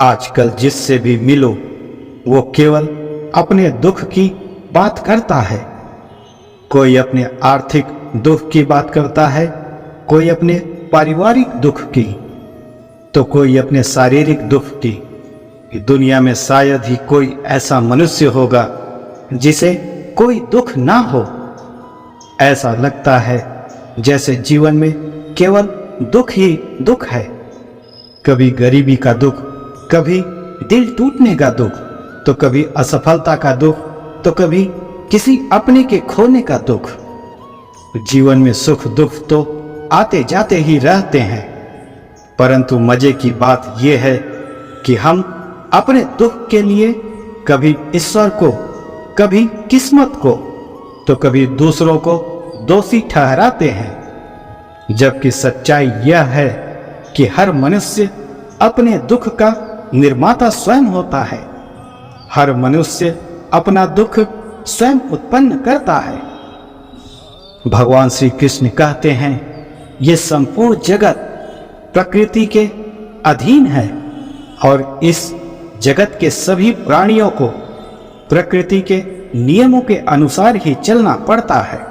आजकल जिससे भी मिलो वो केवल अपने दुख की बात करता है। कोई अपने आर्थिक दुख की बात करता है, कोई अपने पारिवारिक दुख की, तो कोई अपने शारीरिक दुख की। दुनिया में शायद ही कोई ऐसा मनुष्य होगा जिसे कोई दुख ना हो। ऐसा लगता है जैसे जीवन में केवल दुख ही दुख है। कभी गरीबी का दुख, कभी दिल टूटने का दुख, तो कभी असफलता का दुख, तो कभी किसी अपने के खोने का दुख। जीवन में सुख दुख तो आते जाते ही रहते हैं, परंतु मजे की बात यह है कि हम अपने दुख के लिए कभी ईश्वर को, कभी किस्मत को, तो कभी दूसरों को दोषी ठहराते हैं। जबकि सच्चाई यह है कि हर मनुष्य अपने दुख का निर्माता स्वयं होता है। हर मनुष्य अपना दुख स्वयं उत्पन्न करता है। भगवान श्री कृष्ण कहते हैं, ये संपूर्ण जगत प्रकृति के अधीन है और इस जगत के सभी प्राणियों को प्रकृति के नियमों के अनुसार ही चलना पड़ता है।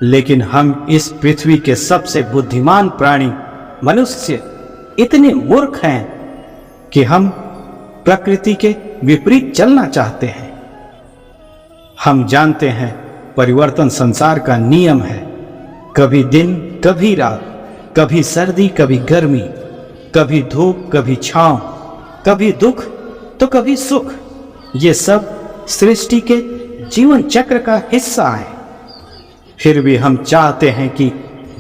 लेकिन हम इस पृथ्वी के सबसे बुद्धिमान प्राणी मनुष्य इतने मूर्ख हैं कि हम प्रकृति के विपरीत चलना चाहते हैं। हम जानते हैं परिवर्तन संसार का नियम है। कभी दिन कभी रात, कभी सर्दी कभी गर्मी, कभी धूप कभी छांव, कभी दुख तो कभी सुख। ये सब सृष्टि के जीवन चक्र का हिस्सा है। फिर भी हम चाहते हैं कि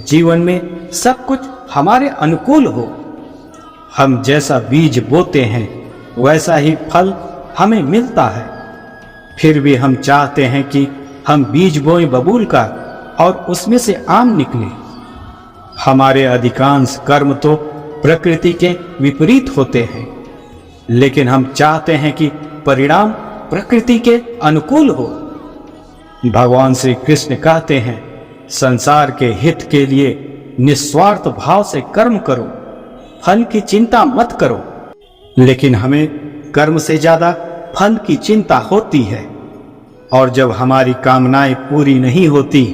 जीवन में सब कुछ हमारे अनुकूल हो। हम जैसा बीज बोते हैं वैसा ही फल हमें मिलता है। फिर भी हम चाहते हैं कि हम बीज बोएं बबूल का और उसमें से आम निकले। हमारे अधिकांश कर्म तो प्रकृति के विपरीत होते हैं, लेकिन हम चाहते हैं कि परिणाम प्रकृति के अनुकूल हो। भगवान श्री कृष्ण कहते हैं, संसार के हित के लिए निस्वार्थ भाव से कर्म करो, फल की चिंता मत करो। लेकिन हमें कर्म से ज्यादा फल की चिंता होती है, और जब हमारी कामनाएं पूरी नहीं होती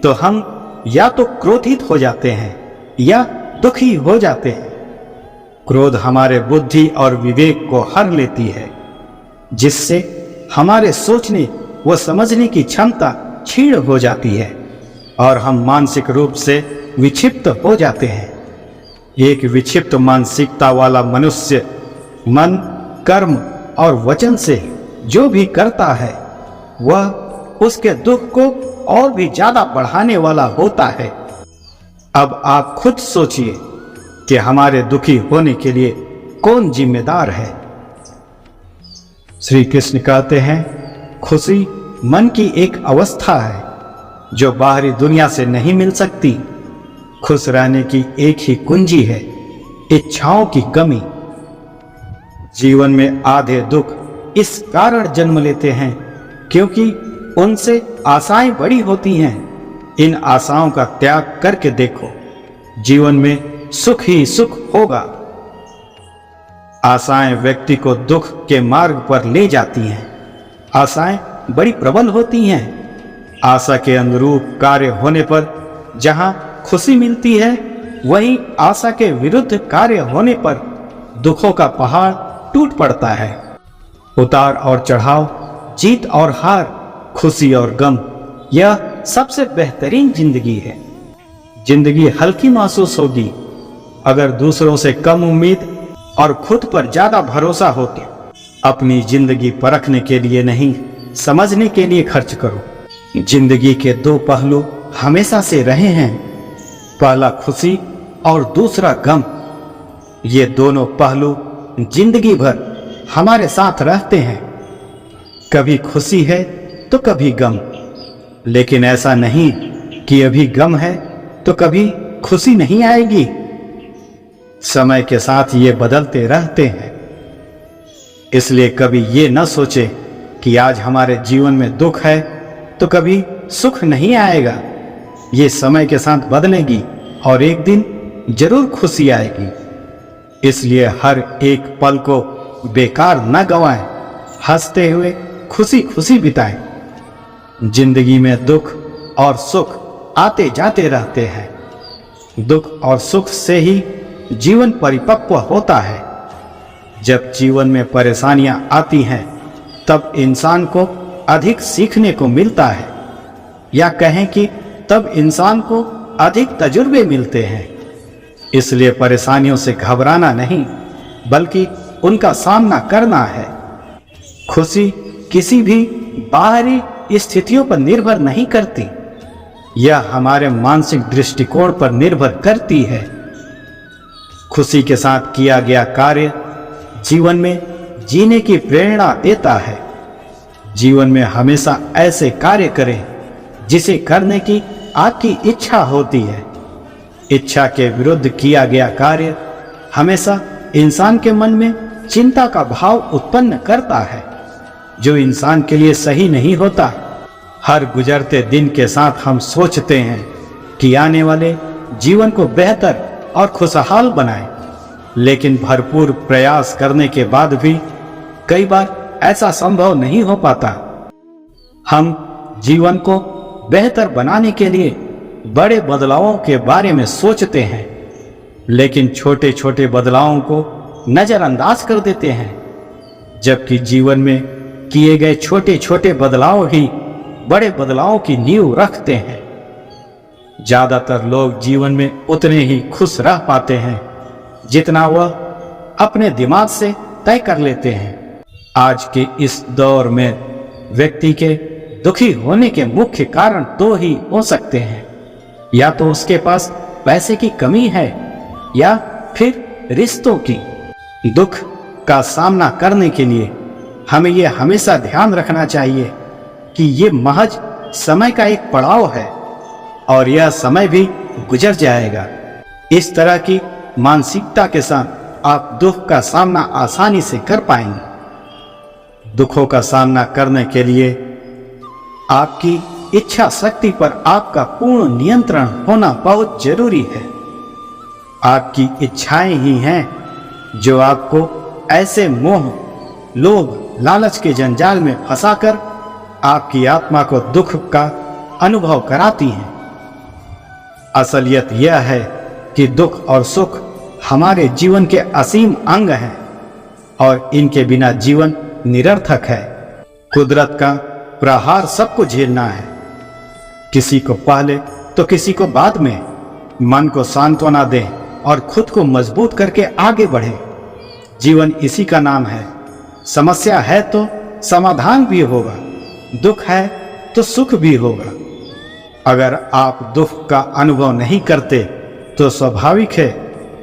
तो हम या तो क्रोधित हो जाते हैं या दुखी हो जाते हैं। क्रोध हमारे बुद्धि और विवेक को हर लेती है, जिससे हमारे सोचने व समझने की क्षमता क्षीण हो जाती है और हम मानसिक रूप से विक्षिप्त हो जाते हैं। एक विक्षिप्त मानसिकता वाला मनुष्य मन, कर्म और वचन से जो भी करता है वह उसके दुख को और भी ज्यादा बढ़ाने वाला होता है। अब आप खुद सोचिए कि हमारे दुखी होने के लिए कौन जिम्मेदार है। श्री कृष्ण कहते हैं, खुशी मन की एक अवस्था है जो बाहरी दुनिया से नहीं मिल सकती। खुश रहने की एक ही कुंजी है, इच्छाओं की कमी। जीवन में आधे दुख इस कारण जन्म लेते हैं क्योंकि उनसे आशाएं बड़ी होती हैं। इन आशाओं का त्याग करके देखो, जीवन में सुख ही सुख होगा। आशाएं व्यक्ति को दुख के मार्ग पर ले जाती हैं। आशाएं बड़ी प्रबल होती हैं। आशा के अनुरूप कार्य होने पर जहां खुशी मिलती है, वहीं आशा के विरुद्ध कार्य होने पर दुखों का पहाड़ टूट पड़ता है। उतार और चढ़ाव, जीत और हार, खुशी और गम, यह सबसे बेहतरीन जिंदगी है। जिंदगी हल्की महसूस होगी अगर दूसरों से कम उम्मीद और खुद पर ज्यादा भरोसा हो तो। अपनी जिंदगी परखने के लिए नहीं, समझने के लिए खर्च करो। जिंदगी के दो पहलू हमेशा से रहे हैं, पहला खुशी और दूसरा गम। ये दोनों पहलू जिंदगी भर हमारे साथ रहते हैं। कभी खुशी है तो कभी गम, लेकिन ऐसा नहीं कि अभी गम है तो कभी खुशी नहीं आएगी। समय के साथ ये बदलते रहते हैं। इसलिए कभी ये न सोचे कि आज हमारे जीवन में दुख है तो कभी सुख नहीं आएगा। ये समय के साथ बदलेगी और एक दिन जरूर खुशी आएगी। इसलिए हर एक पल को बेकार न गंवाएं, हंसते हुए खुशी खुशी बिताएं। जिंदगी में दुख और सुख आते जाते रहते हैं। दुख और सुख से ही जीवन परिपक्व होता है। जब जीवन में परेशानियां आती हैं, तब इंसान को अधिक सीखने को मिलता है, या कहें कि तब इंसान को अधिक तजुर्बे मिलते हैं। इसलिए परेशानियों से घबराना नहीं, बल्कि उनका सामना करना है। खुशी किसी भी बाहरी स्थितियों पर निर्भर नहीं करती, यह हमारे मानसिक दृष्टिकोण पर निर्भर करती है। खुशी के साथ किया गया कार्य जीवन में जीने की प्रेरणा देता है। जीवन में हमेशा ऐसे कार्य करें जिसे करने की आपकी इच्छा होती है। इच्छा के विरुद्ध किया गया कार्य हमेशा इंसान के मन में चिंता का भाव उत्पन्न करता है, जो इंसान के लिए सही नहीं होता। हर गुजरते दिन के साथ हम सोचते हैं कि आने वाले जीवन को बेहतर और खुशहाल बनाएं, लेकिन भरपूर प्रयास करने के बाद भी कई बार ऐसा संभव नहीं हो पाता। हम जीवन को बेहतर बनाने के लिए बड़े बदलावों के बारे में सोचते हैं, लेकिन छोटे छोटे बदलावों को नजरअंदाज कर देते हैं, जबकि जीवन में किए गए छोटे छोटे बदलाव ही बड़े बदलावों की नींव रखते हैं। ज्यादातर लोग जीवन में उतने ही खुश रह पाते हैं जितना वह अपने दिमाग से तय कर लेते हैं। आज के इस दौर में व्यक्ति के दुखी होने के मुख्य कारण दो ही हो सकते हैं, या तो उसके पास पैसे की कमी है, या फिर रिश्तों की। दुख का सामना करने के लिए हमें यह हमेशा ध्यान रखना चाहिए कि ये महज समय का एक पड़ाव है और यह समय भी गुजर जाएगा। इस तरह की मानसिकता के साथ आप दुख का सामना आसानी से कर पाएंगे। दुखों का सामना करने के लिए आपकी इच्छा शक्ति पर आपका पूर्ण नियंत्रण होना बहुत जरूरी है। आपकी इच्छाएं ही हैं जो आपको ऐसे मोह, लोभ, लालच के जंजाल में फंसाकर आपकी आत्मा को दुख का अनुभव कराती हैं। असलियत यह है कि दुख और सुख हमारे जीवन के असीम अंग हैं और इनके बिना जीवन निरर्थक है। कुदरत का प्रहार सबको झेलना है, किसी को पहले तो किसी को बाद में। मन को सांत्वना दें और खुद को मजबूत करके आगे बढ़े। जीवन इसी का नाम है। समस्या है तो समाधान भी होगा, दुख है तो सुख भी होगा। अगर आप दुख का अनुभव नहीं करते तो स्वाभाविक है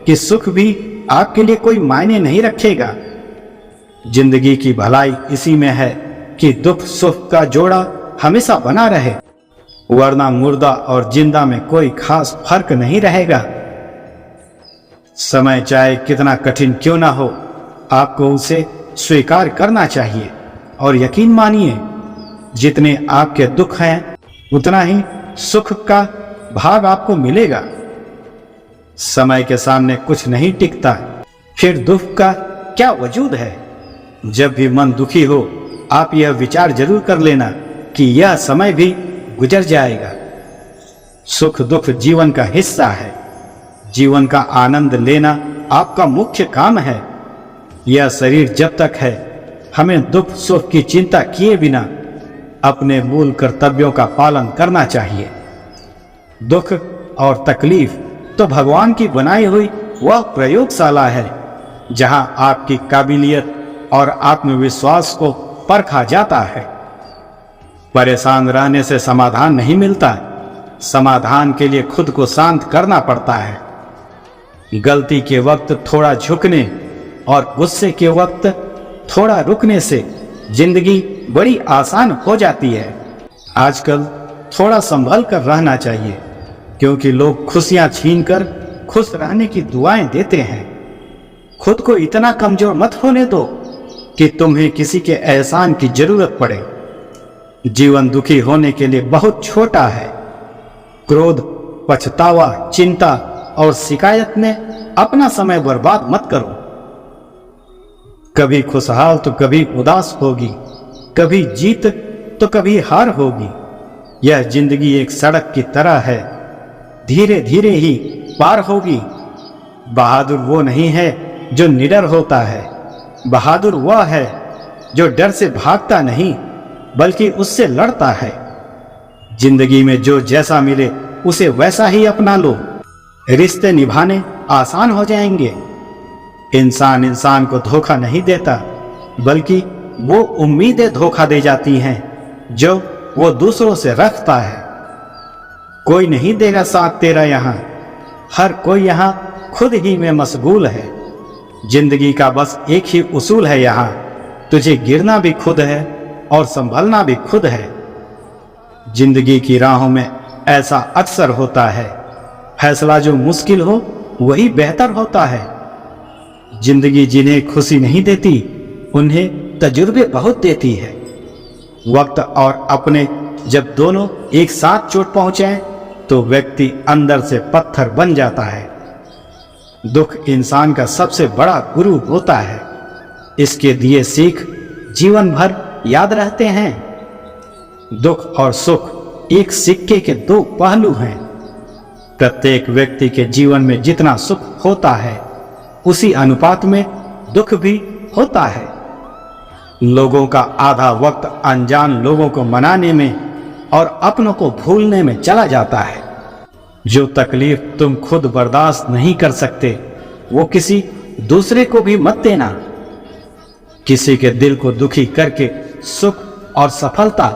कि सुख भी आपके लिए कोई मायने नहीं रखेगा। जिंदगी की भलाई इसी में है कि दुख सुख का जोड़ा हमेशा बना रहे, वरना मुर्दा और जिंदा में कोई खास फर्क नहीं रहेगा। समय चाहे कितना कठिन क्यों ना हो, आपको उसे स्वीकार करना चाहिए और यकीन मानिए, जितने आपके दुख हैं उतना ही सुख का भाग आपको मिलेगा। समय के सामने कुछ नहीं टिकता, फिर दुख का क्या वजूद है। जब भी मन दुखी हो, आप यह विचार जरूर कर लेना कि यह समय भी गुजर जाएगा। सुख दुख जीवन का हिस्सा है। जीवन का आनंद लेना आपका मुख्य काम है। यह शरीर जब तक है, हमें दुख सुख की चिंता किए बिना अपने मूल कर्तव्यों का पालन करना चाहिए। दुख और तकलीफ तो भगवान की बनाई हुई वह प्रयोगशाला है जहां आपकी काबिलियत और आत्मविश्वास को परखा जाता है। परेशान रहने से समाधान नहीं मिलता, समाधान के लिए खुद को शांत करना पड़ता है। गलती के वक्त थोड़ा झुकने और गुस्से के वक्त थोड़ा रुकने से जिंदगी बड़ी आसान हो जाती है। आजकल थोड़ा संभल कर रहना चाहिए, क्योंकि लोग खुशियां छीनकर खुश रहने की दुआएं देते हैं। खुद को इतना कमजोर मत होने दो कि तुम्हें किसी के एहसान की जरूरत पड़े। जीवन दुखी होने के लिए बहुत छोटा है। क्रोध, पछतावा, चिंता और शिकायत ने अपना समय बर्बाद मत करो। कभी खुशहाल तो कभी उदास होगी, कभी जीत तो कभी हार होगी। यह जिंदगी एक सड़क की तरह है, धीरे धीरे ही पार होगी। बहादुर वो नहीं है जो निडर होता है, बहादुर वह है जो डर से भागता नहीं बल्कि उससे लड़ता है। जिंदगी में जो जैसा मिले उसे वैसा ही अपना लो, रिश्ते निभाने आसान हो जाएंगे। इंसान इंसान को धोखा नहीं देता, बल्कि वो उम्मीदें धोखा दे जाती हैं जो वो दूसरों से रखता है। कोई नहीं देगा साथ तेरा यहाँ, हर कोई यहाँ खुद ही में मशगूल है। जिंदगी का बस एक ही उसूल है यहाँ, तुझे गिरना भी खुद है और संभलना भी खुद है। जिंदगी की राहों में ऐसा अक्सर होता है, फैसला जो मुश्किल हो वही बेहतर होता है। जिंदगी जिन्हें खुशी नहीं देती उन्हें तजुर्बे बहुत देती है। वक्त और अपने जब दोनों एक साथ चोट पहुंचे तो व्यक्ति अंदर से पत्थर बन जाता है। दुख इंसान का सबसे बड़ा गुरु होता है, इसके दिए सीख जीवन भर याद रहते हैं। दुख और सुख एक सिक्के के दो पहलू हैं। प्रत्येक व्यक्ति के जीवन में जितना सुख होता है उसी अनुपात में दुख भी होता है। लोगों का आधा वक्त अनजान लोगों को मनाने में और अपनों को भूलने में चला जाता है। जो तकलीफ तुम खुद बर्दाश्त नहीं कर सकते वो किसी दूसरे को भी मत देना। किसी के दिल को दुखी करके सुख और सफलता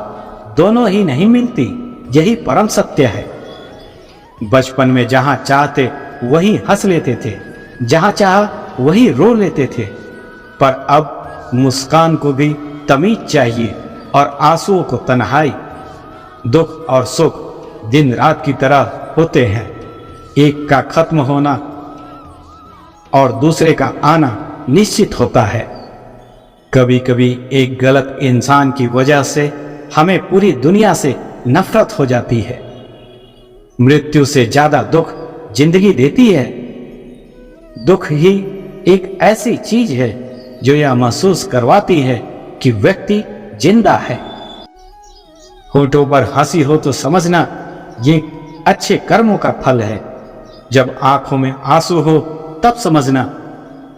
दोनों ही नहीं मिलती, यही परम सत्य है। बचपन में जहां चाहते वही हंस लेते थे, जहां चाह वही रो लेते थे, पर अब मुस्कान को भी तमीज चाहिए और आंसुओं को तन्हाई। दुख और सुख दिन रात की तरह होते हैं, एक का खत्म होना और दूसरे का आना निश्चित होता है। कभी कभी एक गलत इंसान की वजह से हमें पूरी दुनिया से नफरत हो जाती है। मृत्यु से ज्यादा दुख जिंदगी देती है। दुख ही एक ऐसी चीज है जो यह महसूस करवाती है कि व्यक्ति जिंदा है। होठों पर हंसी हो तो समझना ये अच्छे कर्मों का फल है, जब आंखों में आंसू हो तब समझना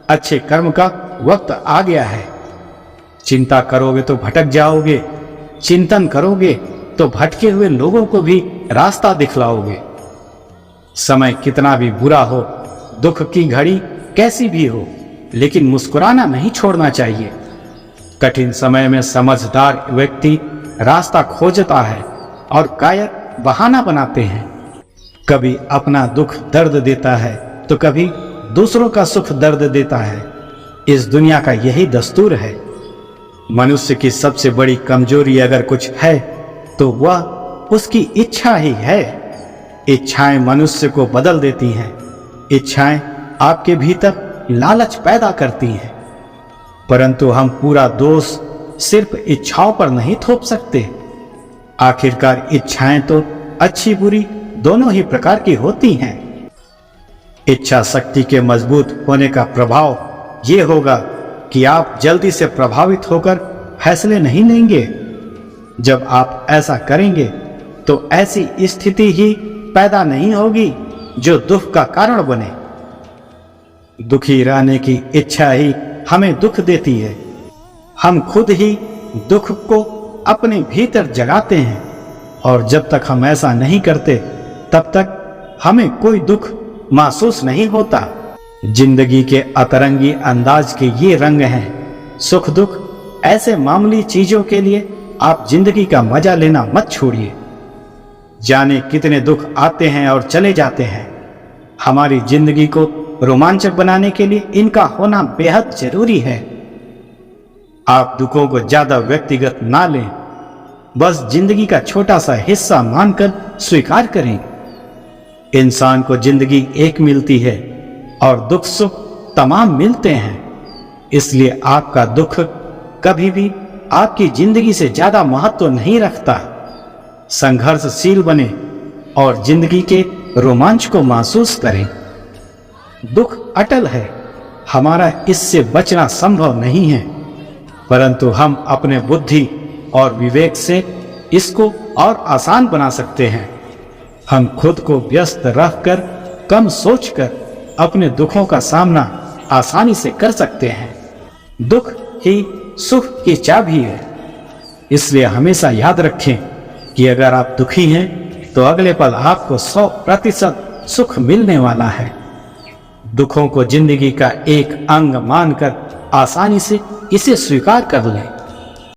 अच्छे कर्म का वक्त आ गया है। चिंता करोगे तो भटक जाओगे, चिंतन करोगे तो भटके हुए लोगों को भी रास्ता दिखलाओगे। समय कितना भी बुरा हो, दुख की घड़ी कैसी भी हो, लेकिन मुस्कुराना नहीं छोड़ना चाहिए। कठिन समय में समझदार व्यक्ति रास्ता खोजता है और कायर बहाना बनाते हैं। कभी अपना दुख दर्द देता है तो कभी दूसरों का सुख दर्द देता है। इस दुनिया का यही दस्तूर है। मनुष्य की सबसे बड़ी कमजोरी अगर कुछ है तो वह उसकी इच्छा ही है। इच्छाएं मनुष्य को बदल देती हैं। इच्छाएं आपके भीतर लालच पैदा करती हैं, परंतु हम पूरा दोष सिर्फ इच्छाओं पर नहीं थोप सकते। आखिरकार इच्छाएं तो अच्छी बुरी दोनों ही प्रकार की होती हैं। इच्छा शक्ति के मजबूत होने का प्रभाव ये होगा कि आप जल्दी से प्रभावित होकर फैसले नहीं लेंगे। जब आप ऐसा करेंगे तो ऐसी स्थिति ही पैदा नहीं होगी जो दुख का कारण बने। दुखी रहने की इच्छा ही हमें दुख देती है। हम खुद ही दुख को अपने भीतर जगाते हैं, और जब तक हम ऐसा नहीं करते तब तक हमें कोई दुख महसूस नहीं होता। जिंदगी के अतरंगी अंदाज के ये रंग हैं। सुख दुख ऐसे मामूली चीजों के लिए आप जिंदगी का मजा लेना मत छोड़िए। जाने कितने दुख आते हैं और चले जाते हैं। हमारी जिंदगी को रोमांचक बनाने के लिए इनका होना बेहद जरूरी है। आप दुखों को ज्यादा व्यक्तिगत ना लें, बस जिंदगी का छोटा सा हिस्सा मानकर स्वीकार करें। इंसान को जिंदगी एक मिलती है और दुख सुख तमाम मिलते हैं, इसलिए आपका दुख कभी भी आपकी जिंदगी से ज्यादा महत्व नहीं रखता। संघर्षशील बने और जिंदगी के रोमांच को महसूस करें। दुख अटल है, हमारा इससे बचना संभव नहीं है, परंतु हम अपने बुद्धि और विवेक से इसको और आसान बना सकते हैं। हम खुद को व्यस्त रखकर, कम सोचकर अपने दुखों का सामना आसानी से कर सकते हैं। दुख ही सुख की चाबी है। इसलिए हमेशा याद रखें कि अगर आप दुखी हैं तो अगले पल आपको 100% सुख मिलने वाला है। दुखों को जिंदगी का एक अंग मानकर आसानी से इसे स्वीकार कर लें।